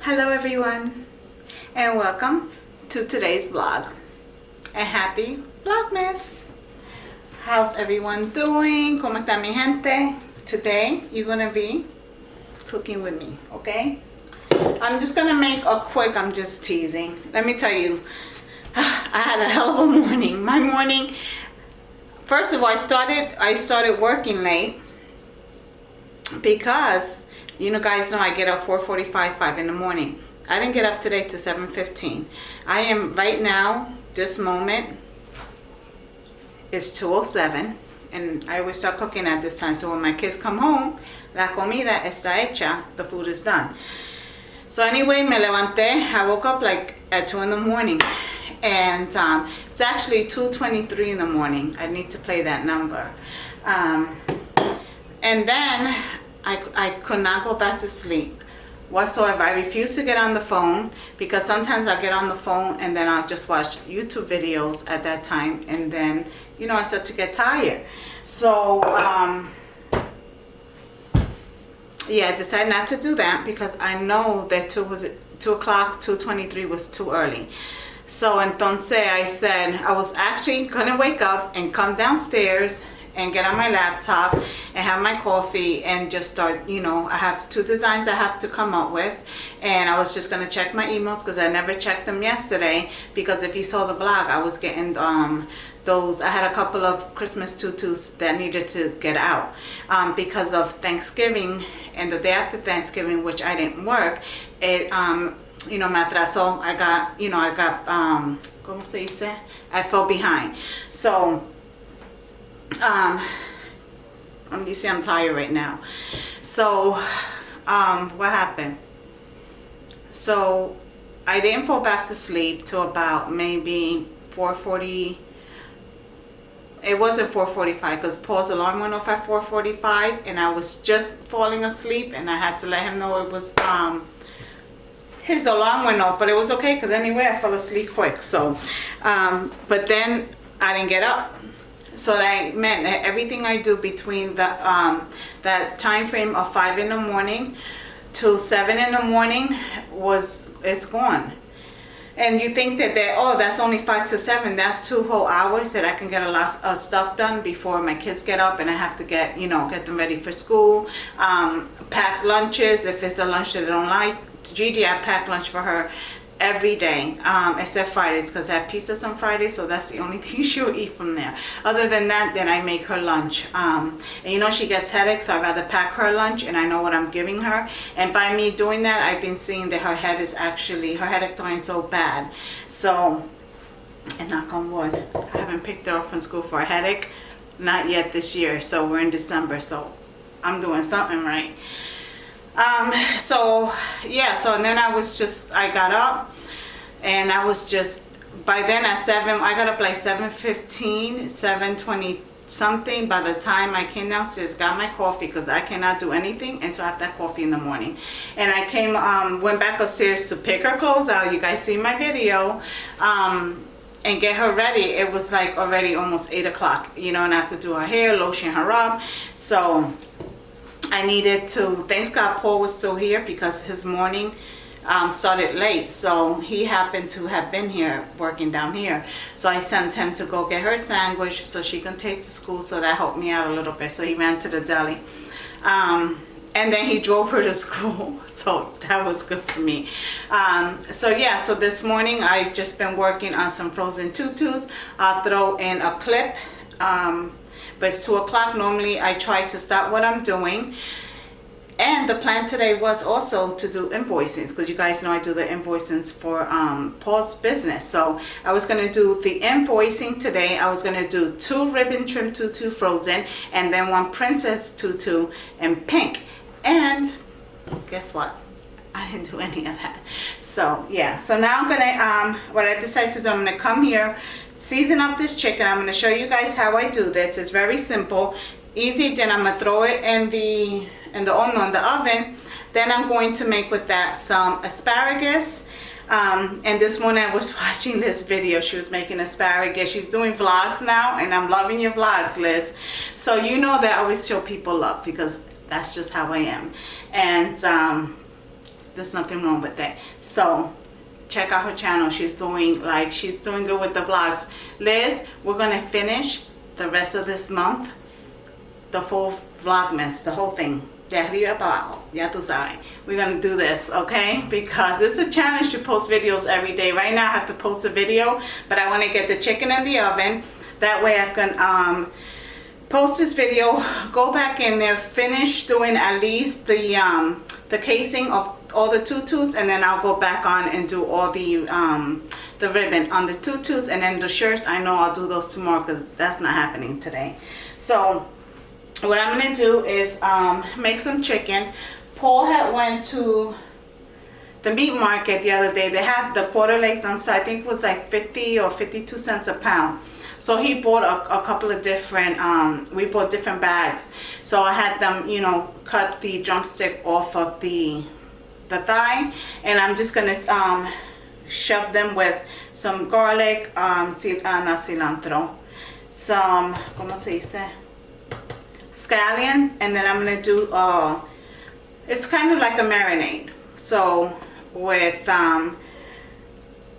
Hello everyone, and welcome to today's vlog, and happy Vlogmas. How's everyone doing? ¿Cómo está mi gente? Today you're gonna be cooking with me, okay? I'm just gonna make a quick, I'm just teasing. Let me tell you, I had a hell of a morning. My morning, first of all, I started working late because you guys know I get up 4:45, 5 in the morning. I didn't get up today till 7:15. I am right now, this moment, it's 2:07, and I always start cooking at this time. So when my kids come home, la comida está hecha, the food is done. So anyway, me levanté, I woke up like at 2 in the morning. And it's actually 2:23 in the morning. I need to play that number. And then I could not go back to sleep whatsoever. I refuse to get on the phone because sometimes I get on the phone and then I'll just watch YouTube videos at that time, and then I start to get tired. So yeah, I decided not to do that because I know that 2 o'clock, 2:23 was too early. So entonces I said I was actually gonna wake up and come downstairs and get on my laptop and have my coffee and just start, I have 2 designs I have to come up with, and I was just gonna check my emails because I never checked them yesterday, because if you saw the vlog, I was getting those, I had a couple of Christmas tutus that needed to get out because of Thanksgiving and the day after Thanksgiving, which I didn't work. It me atrasó. I got ¿cómo se dice? I fell behind. So you see I'm tired right now. So what happened? So I didn't fall back to sleep till about maybe 4:40. It wasn't 4:45 because Paul's alarm went off at 4:45, and I was just falling asleep, and I had to let him know it was his alarm went off, but it was okay because anyway I fell asleep quick. So but then I didn't get up. So that meant that everything I do between the that time frame of 5 in the morning to 7 in the morning is gone. And you think that that's only 5 to 7. That's 2 whole hours that I can get a lot of stuff done before my kids get up, and I have to get them ready for school, pack lunches if it's a lunch that I don't like. Gigi, I pack lunch for her every day except Fridays because I have pizzas on Fridays, so that's the only thing she'll eat from there. Other than that, then I make her lunch, and she gets headaches, so I'd rather pack her lunch and I know what I'm giving her. And by me doing that, I've been seeing that her headache's going so bad. So, and knock on wood, I haven't picked her up from school for a headache, not yet this year. So we're in December, so I'm doing something right. So and then I got up, and I was just, by then at 7, I got up like 7:15, 7:20 something. By the time I came downstairs, got my coffee, because I cannot do anything until I have that coffee in the morning. And I went back upstairs to pick her clothes out. You guys see my video. And get her ready. It was like already almost 8 o'clock, and I have to do her hair, lotion her up. So I needed to, thanks God Paul was still here because his morning started late. So he happened to have been here working down here. So I sent him to go get her a sandwich so she can take to school. So that helped me out a little bit. So he ran to the deli. And then he drove her to school. So that was good for me. So this morning I've just been working on some frozen tutus. I'll throw in a clip. But it's 2 o'clock. Normally I try to stop what I'm doing. And the plan today was also to do invoicings, because you guys know I do the invoicings for Paul's business. So I was going to do the invoicing today. I was going to do 2 ribbon trim tutu frozen, and then 1 princess tutu in pink. And guess what? I didn't do any of that. So yeah, so now I'm gonna what I decided to do, I'm gonna come here, season up this chicken. I'm gonna show you guys how I do this. It's very simple, easy. Then I'm gonna throw it in the oven. Then I'm going to make with that some asparagus. And this morning I was watching this video. She was making asparagus. She's doing vlogs now, and I'm loving your vlogs, Liz. So you know that I always show people love because that's just how I am. And there's nothing wrong with that. So check out her channel. She's doing good with the vlogs. Liz, we're gonna finish the rest of this month, the full Vlogmas, the whole thing. De arriba para abajo, ya tú sabes. We're gonna do this, okay? Because it's a challenge to post videos every day. Right now I have to post a video, but I wanna get the chicken in the oven. That way I can post this video, go back in there, finish doing at least the casing of all the tutus, and then I'll go back on and do all the ribbon on the tutus, and then the shirts, I know I'll do those tomorrow because that's not happening today. So what I'm gonna do is make some chicken. Paul had went to the meat market the other day. They have the quarter legs on sale. I think it was like 50 or 52 cents a pound. So he bought a couple of different, we bought different bags. So I had them, you know, cut the drumstick off of the thigh, and I'm just gonna shove them with some garlic, not cilantro, some, ¿cómo se dice? Scallions, and then I'm gonna do it's kind of like a marinade. So with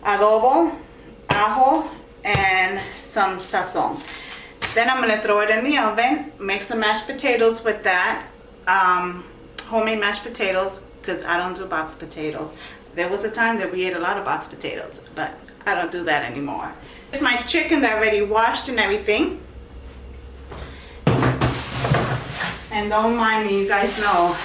adobo, ajo, and some sazon. Then I'm gonna throw it in the oven, make some mashed potatoes with that, homemade mashed potatoes, because I don't do box potatoes. There was a time that we ate a lot of box potatoes, but I don't do that anymore. It's my chicken that I already washed and everything. And don't mind me, you guys know,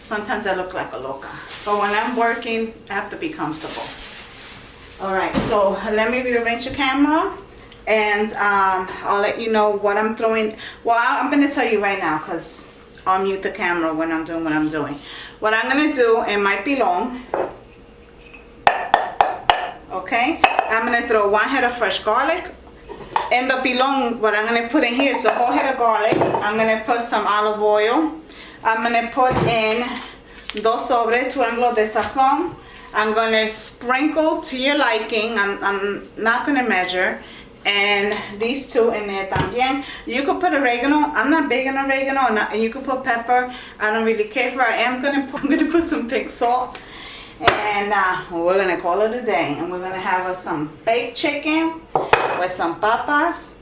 sometimes I look like a loca. But when I'm working, I have to be comfortable. All right, so let me rearrange the camera, and I'll let you know what I'm throwing. Well, I'm gonna tell you right now, because I'll mute the camera when I'm doing what I'm doing. What I'm gonna do, it might be long, okay? I'm gonna throw 1 head of fresh garlic. In the pilon, what I'm gonna put in here is a whole head of garlic. I'm gonna put some olive oil. I'm gonna put in 2 sobres, 2 envelopes de sazon. I'm gonna sprinkle to your liking. I'm not gonna measure. And these 2 in there también. You could put oregano. I'm not big on oregano. And you could put pepper. I don't really care for it. I'm gonna put some pink salt. And we're gonna call it a day. And we're gonna have some baked chicken with some papas.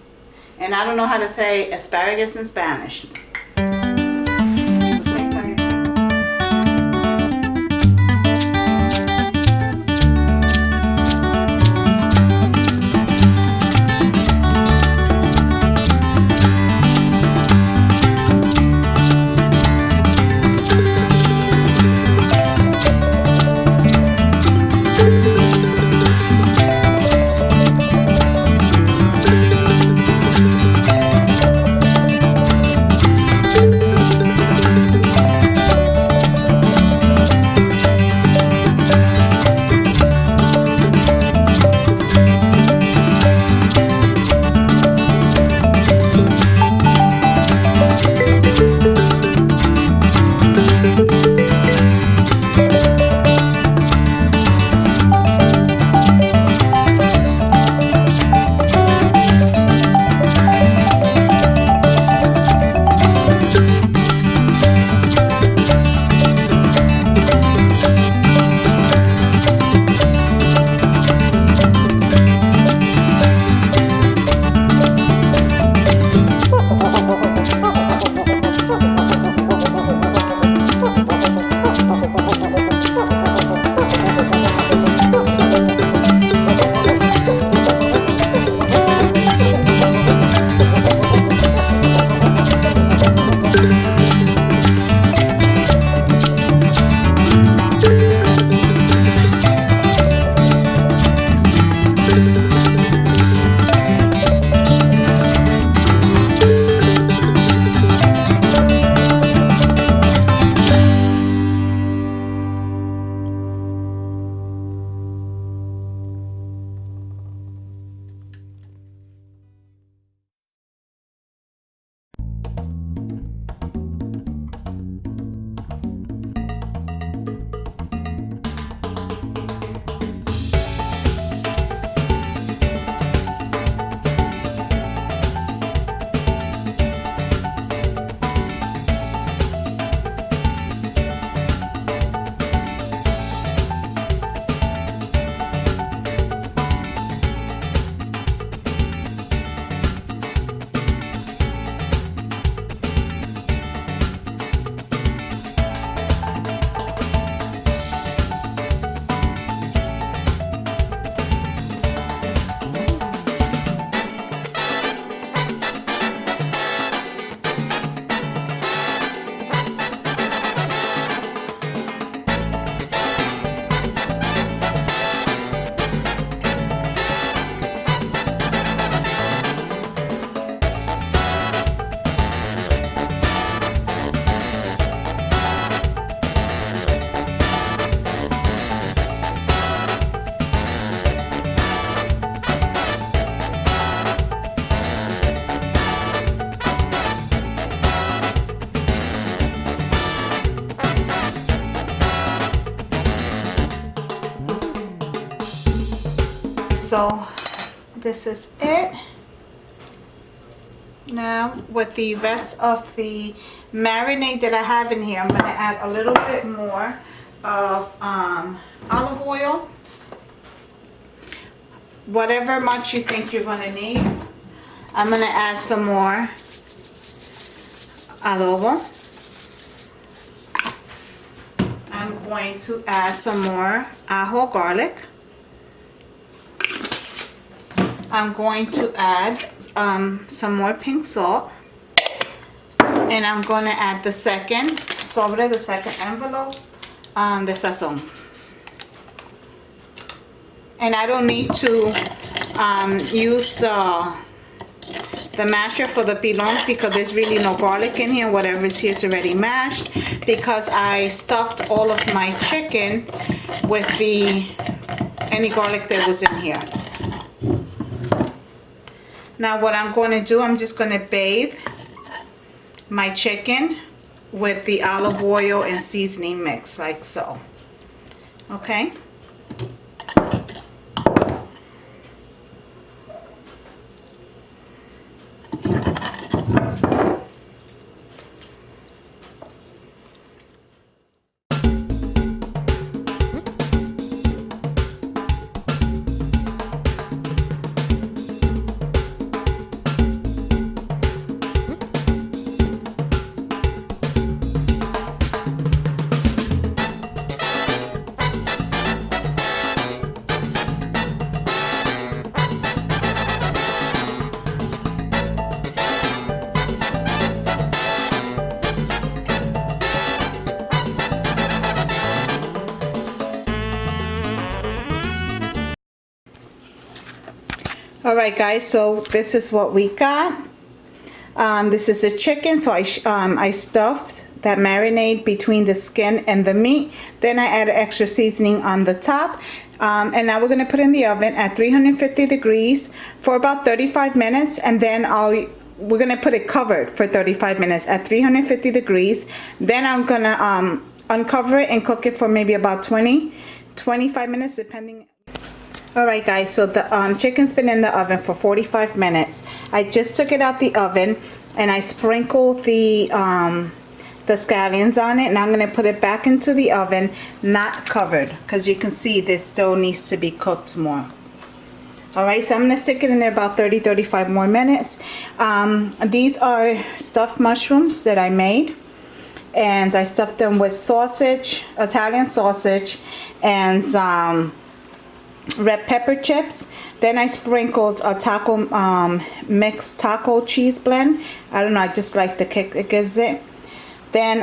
And I don't know how to say asparagus in Spanish. so this is it. Now with the rest of the marinade that I have in here, I'm going to add a little bit more of olive oil. Whatever much you think you're going to need. I'm going to add some more adobo. I'm going to add some more ajo garlic. I'm going to add some more pink salt. And I'm going to add the second envelope the Sazon. And I don't need to use the masher for the pilon because there's really no garlic in here. Whatever is here is already mashed because I stuffed all of my chicken with any garlic that was in here. Now what I'm going to do, I'm just going to bathe my chicken with the olive oil and seasoning mix like so. Okay. Alright guys, so this is what we got. This is a chicken, so I stuffed that marinade between the skin and the meat. Then I added extra seasoning on the top. And now we're going to put it in the oven at 350 degrees for about 35 minutes. And then we're going to put it covered for 35 minutes at 350 degrees. Then I'm going to uncover it and cook it for maybe about 20-25 minutes depending. Alright guys, so the chicken's been in the oven for 45 minutes. I just took it out the oven and I sprinkled the scallions on it, and I'm going to put it back into the oven, not covered, because you can see this still needs to be cooked more. Alright, so I'm going to stick it in there about 30-35 more minutes. These are stuffed mushrooms that I made, and I stuffed them with sausage, Italian sausage, and red pepper chips. Then I sprinkled a taco mixed taco cheese blend. I don't know, I just like the kick it gives it. Then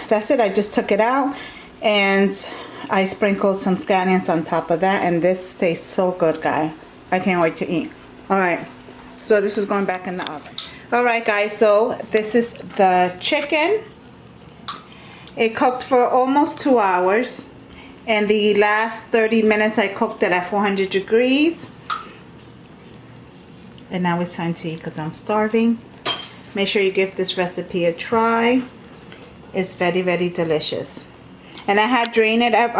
that's it. I just took it out and I sprinkled some scallions on top of that, and this tastes so good, guys. I can't wait to eat. Alright, so this is going back in the oven. Alright guys, so this is the chicken. It cooked for almost 2 hours. And the last 30 minutes I cooked it at 400 degrees. And now it's time to eat because I'm starving. Make sure you give this recipe a try. It's very, very delicious. And I had drained it at,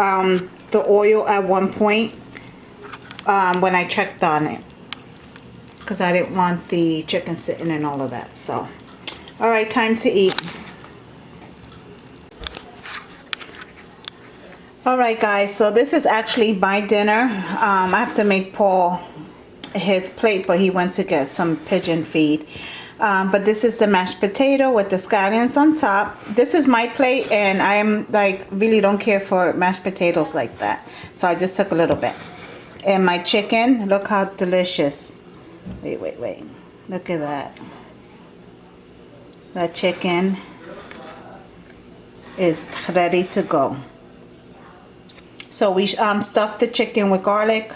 the oil at one point when I checked on it, because I didn't want the chicken sitting and all of that. So, alright, time to eat. Alright guys, so this is actually my dinner. I have to make Paul his plate, but he went to get some pigeon feed. But this is the mashed potato with the scallions on top. This is my plate, and I am like really don't care for mashed potatoes like that. So I just took a little bit. And my chicken, look how delicious. Wait. Look at that. That chicken is ready to go. So we stuffed the chicken with garlic,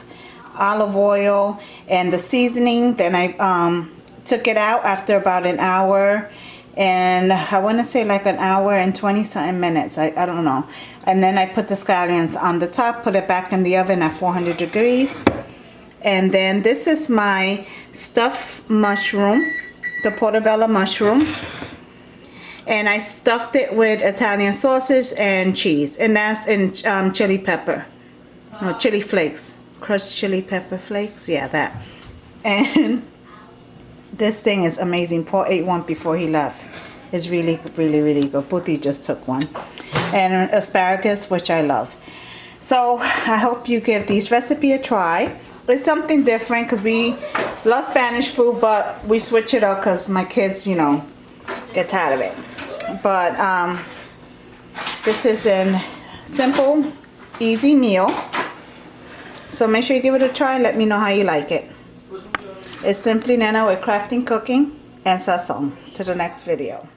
olive oil, and the seasoning. Then I took it out after about an hour, and I want to say like an hour and 20-something minutes. I don't know. And then I put the scallions on the top, put it back in the oven at 400 degrees. And then this is my stuffed mushroom, the portobello mushroom. And I stuffed it with Italian sausage and cheese, and that's in chili pepper, no, chili flakes. crushed chili pepper flakes. Yeah, that. And this thing is amazing. Paul ate one before he left. It's really, really, really good. Puti just took one. And asparagus, which I love. So I hope you give these recipe a try. It's something different because we love Spanish food, but we switch it up because my kids, you know, get tired of it. But this is a simple, easy meal. So make sure you give it a try and let me know how you like it. It's Simply Nena with Crafting, Cooking, and Sazon. To the next video.